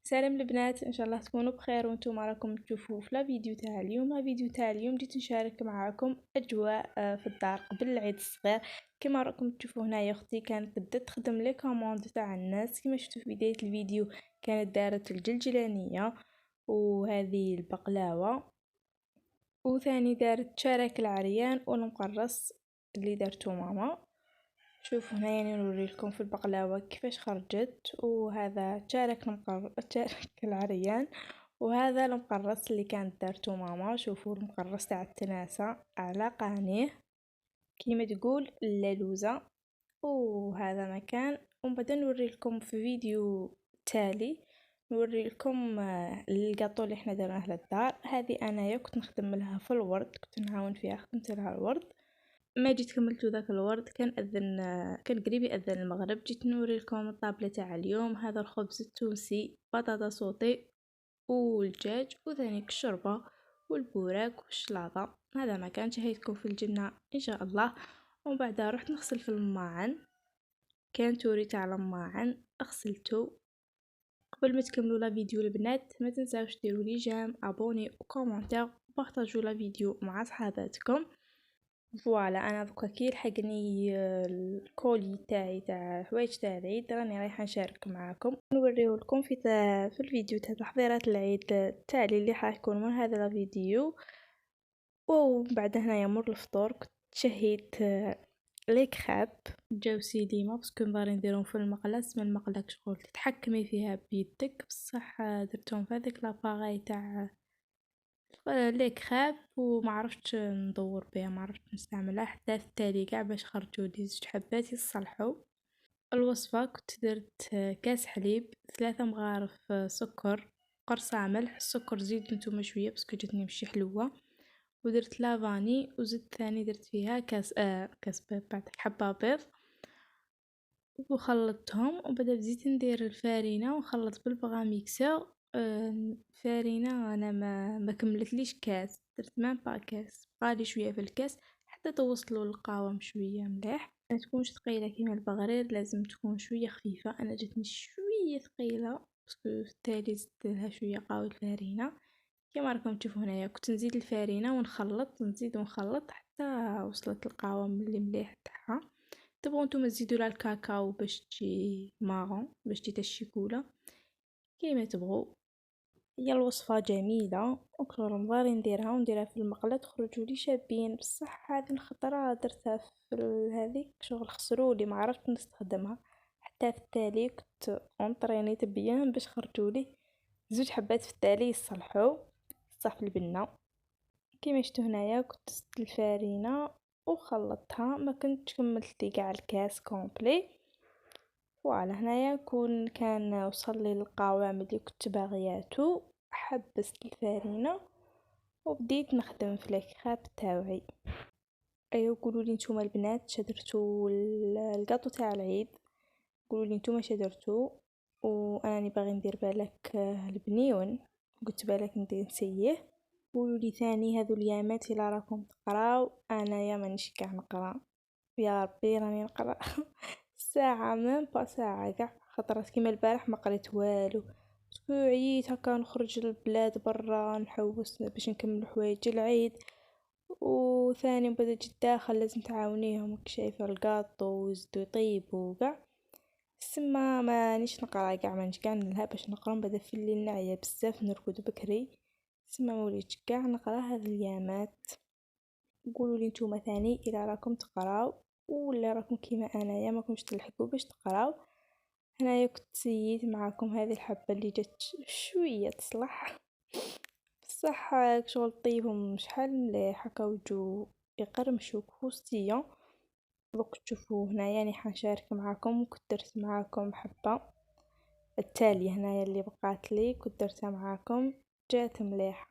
سلام البنات، ان شاء الله تكونوا بخير وانتم راكم تشوفوا في فيديو تاع اليوم. فيديو تاع اليوم جيت نشارك معاكم اجواء في الدار قبل العيد الصغير. كما راكم تشوفوا هنايا اختي كانت بدات تخدم لي كوموند تاع الناس. كما شفتوا في بدايه الفيديو كانت دارت الجلجلانيه وهذه البقلاوه، وثاني دارت شارك العريان والمقرص اللي دارته ماما. شوفوا هنا يعني نوري لكم في البقلاوه كيفاش خرجت. وهذا شارك العريان، وهذا المقرص اللي كانت دارته ماما. شوفوا المقرص تاع التناسة على قانيه كيما تقول اللالوزة. وهذا مكان، ومن بعد نوري لكم في فيديو تالي نوري لكم القاطو اللي احنا درناه للدار. هذه انايا كنت نخدم لها في الورد، كنت نعاون فيها، خدمت لها الورد. ما جيت كملت ذاك الورد كان قريب يأذن المغرب. جيت نوري لكم الطابلة تاع اليوم. هذا الخبز التونسي، بطاطا صوتي والدجاج وذلك الشوربه والبوراك والشلاطه. هذا ما كان شهيتكم في الجنه ان شاء الله. ومن بعد رحت نغسل في الماعن، كان توري تاع الماعن غسلته. قبل ما تكملوا لا فيديو البنات ما تنساوش ديروا لي جيم، ابوني وكومونتير وبارطاجوا لا فيديو مع صحاباتكم. فوالا انا دوكا كي لحقني الكولي تاعي تاع حوايج تاع العيد راني رايحه نشارك معاكم نوريه لكم في الفيديو تاع تحضيرات العيد التالي اللي راح يكون من هذا الفيديو. وبعد هنايا مور الفطور كنت شهيت لي كريب جاو سيليما باسكو نبغي نديرهم في المقله. اسم المقله شغل تتحكمي فيها بيدك، بصح درتهم في هذاك لاباغاي تاع لي كريب وما عرفتش ندور بها، ما عرفتش نستعملها حتى في التالي كاع باش خرجوا لي زوج حبات يصلحوا. الوصفه كنت درت كاس حليب، 3 مغارف سكر، قرصه ملح، السكر زيد نتوما شويه باسكو جاتني ماشي حلوه. ودرت لافاني وزدت ثاني درت فيها كاس بيض، بعد حبه بيض وخلطتهم. وبدا بديت ندير الفارينه ونخلط بالبغاميكسر. الفارينه انا ما كملتليش كاس، درت ما با كاس، بقالي شويه في الكاس حتى توصلوا القوام شويه مليح. ما تكونش ثقيله كيما البغرير، لازم تكون شويه خفيفه. انا جاتني شويه ثقيله باسكو في التالي زدت لها شويه قاو الفارينه. كما راكم تشوفوا هنايا كنت نزيد الفارينه ونخلط نزيد ونخلط حتى وصلت القوام اللي مليح تاعها. تبغوا نتوما تزيدوا لها الكاكاو باش تجي مارون، باش تجي الشيكولا كيما تبغوا. هي الوصفه جميله وكل رمضان نديرها في المقله تخرجوا لي شابين. بصح هذه الخطره درتها في هذيك شغل خسرولي، ما عرفت نستخدمها. حتى في التالي كنت اونطرينيت بيان باش خرجوا لي زوج حبات في التالي يصلحوا صح في البنه. كيما شفتوا هنايا كنت زدت الفارينه وخلطتها، ما كنت كملت لي كاع الكاس كومبلي. فوالا هنايا كان وصل لي القوام اللي كنت باغياتو، حبست الفارينه وبديت نخدم في الكريب تاوعي. ايوا قولوا لي نتوما البنات شدرتوا الكاطو تاع العيد، قولوا لي نتوما شدرتوا. وانا باغي ندير بالك البنيون، قلت بالك ندير نسيه. قولوا لي ثاني هذو اليامات الى راكم تقراو، انا يا مانيش كاع نقرا، يا ربي راني نقرا ساعه من با ساعه كاع. خطرات كيما البارح ما قريت والو باسكو عييت هكا نخرج للبلاد برا نحوس باش نكمل حوايج العيد. وثاني بدا جيت داخل لازم تعاونيهم شايفه القاطو ويزدو يطيبوا كاع. سما مانيش نقرا كاع، مانيش كاع نلها باش نقرا. بدا في الليل نعيا بزاف نرقد بكري، سما موليتش كاع نقرا هذه الايامات. قولوا لي نتوما ثاني الى راكم تقراو ولا راكم كيما انايا ما كنتش تلحقوا باش تقراو. هنايا كنت سييت معاكم هذه الحبه اللي جات شويه تصلح، بصح شغل طيبهم شحال مليح هكا وجو يقرمشوا كوستيون. دوك تشوفوا هنايا راني حنشارك معاكم. كنت درت معاكم حبه التالية هنايا اللي بقات لي كنت درتها معاكم، جات مليح.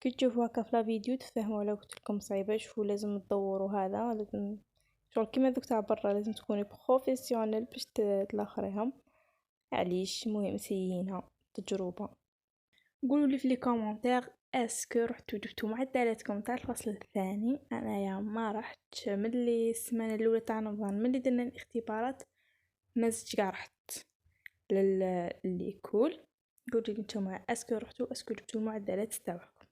كي تشوفوا هكا في الفيديو تفهموا. لو قلت لكم صعيبه شوفوا لازم تدوروا، هذا لازم شغل كيما دوك تاع برا لازم تكوني بروفيسيونيل باش تلاخريهم. علاش مهم سيينا تجربه. قولوا لي في لي كومونتير اسكو رحتوا جبتوا معدلاتكم تاع الفصل الثاني. انايا ما رحت ملي السمانه الاولى تاع رمضان ملي درنا الاختبارات، ما زدتش كاع رحت لليكول. قولي لي نتوما اسكو رحتوا اسكو جبتوا المعدلات تاعكم.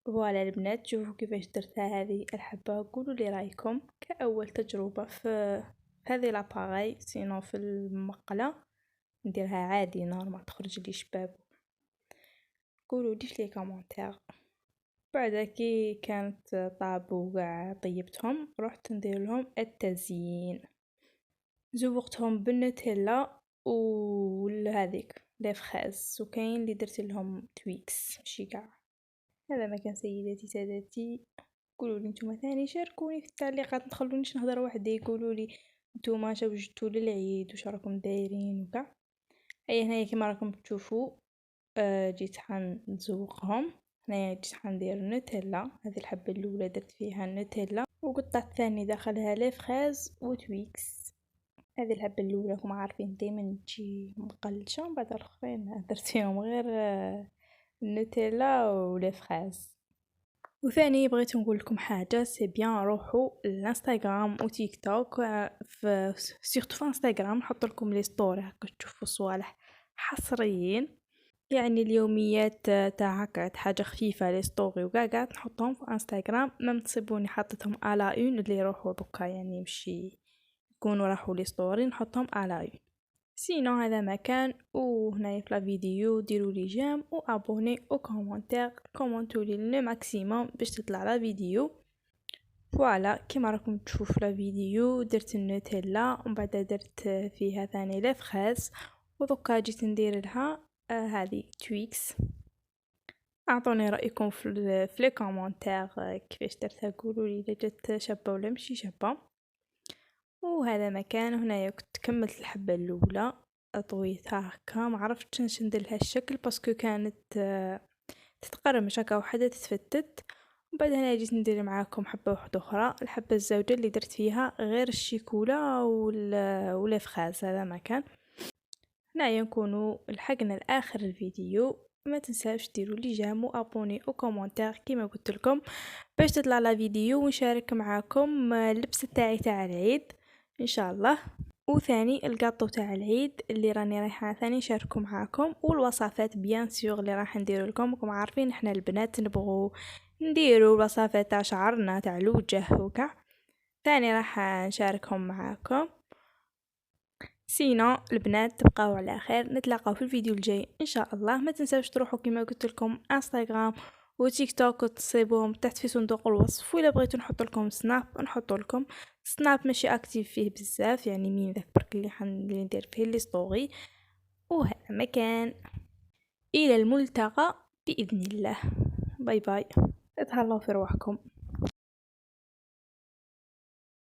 فوالا البنات، شوفوا كيفاش درتها هذه الحبة، قولوا لي رايكم كأول تجربة في هذه لاباغاي. سينو في المقلة نديرها عادي نورمال تخرج لي شباب. قولوا لي في لي كومونتير. بعد كي كانت طابوا وقع طيبتهم رحت ندير لهم التزيين. زوقتهم بالنوتيلا وهذيك لي فخاز، وكاين اللي درت لهم تويكس ماشي كاع. هذا ما كان سيداتي سادتي. قولوا لي نتوما ثاني، شاركوني في التعليقات، ما تخلونيش نهضر وحدي. قولوا لي نتوما شا وجدتوا للعيد وش راكم دايرين وكاع. اي هنايا كيما راكم تشوفوا جيت حنزوقهم. هنايا جيت حندير نوتيلا، هذه الحبة الاولى درت فيها نوتيلا، وقطع الثاني داخلها لي فخاز وتويكس. هذه الحبة الاولى راكم عارفين ديما تجي مقلشة، من بعد الاخرين درت فيهم غير النوتيلا ولي فخاز. وثاني بغيت نقول لكم حاجه، سي بيان روحوا الانستغرام وتيك توك. في سورتو في انستغرام نحط لكم لي ستوري هكا تشوفوا صوالح حصريين، يعني اليوميات تاع هكا حاجه خفيفه، لي ستوري وكاع قاعد نحطهم في انستغرام. ما تصيبوني حطيتهم على اون اللي يروحوا دوكا، يعني مشي يكونوا راحوا لي ستوري نحطهم على اون. سينو هذا مكان، وهنايا في لا فيديو ديروا لي جيم وابوني وكومونتير، كومونتوا لي لو ماكسيموم باش تطلع لا فيديو. فوالا كيما راكم تشوفوا لا فيديو درت النوتيلا ومن بعد درت فيها ثاني لي فخاز، ودوكا جيت ندير لها هذه تويكس. اعطوني رايكم في لي كومونتير كيفاش درتها، قولوا لي اذا جات شابه ولا ماشي شابه. وهذا مكان. هنايا كنت كملت الحبة الأولى طويتها هكا، ما عرفتش باش ندير لها الشكل باسكو كانت تتقرمش هكا وحدة تتفتت. وبعد هنا جيت ندير معاكم حبة واحدة أخرى، الحبة الزوجة اللي درت فيها غير الشيكولا ولا فخاز. هذا مكان. هنايا نكونوا لحقنا لآخر الفيديو. ما تنساوش ديروا لي جيم وابوني وكومونتير كيما قلت لكم باش تطلع لا فيديو ونشارك معاكم اللبس تاعي تاع العيد ان شاء الله. وثاني القاطو تاع العيد اللي راني رايحه ثاني نشاركو معاكم، والوصفات بيان سور اللي راح ندير لكم. راكم عارفين احنا البنات نبغوا نديروا الوصفات تاع شعرنا تاع الوجه وكاع، ثاني راح نشاركهم معاكم. سينو البنات تبقاو على خير، نتلاقاو في الفيديو الجاي ان شاء الله. ما تنساوش تروحوا كما قلت لكم انستغرام وتيك توك وتصيبوهم تحت في صندوق الوصف، وإلا بغيتو نحط لكم سناب نحط لكم سناب. ماشي اكتيف فيه بزاف، يعني مين ذاك برك اللي ندير فيه لي ستوري. وهذا مكان. الى الملتقى باذن الله. باي باي، تهلاو في روحكم.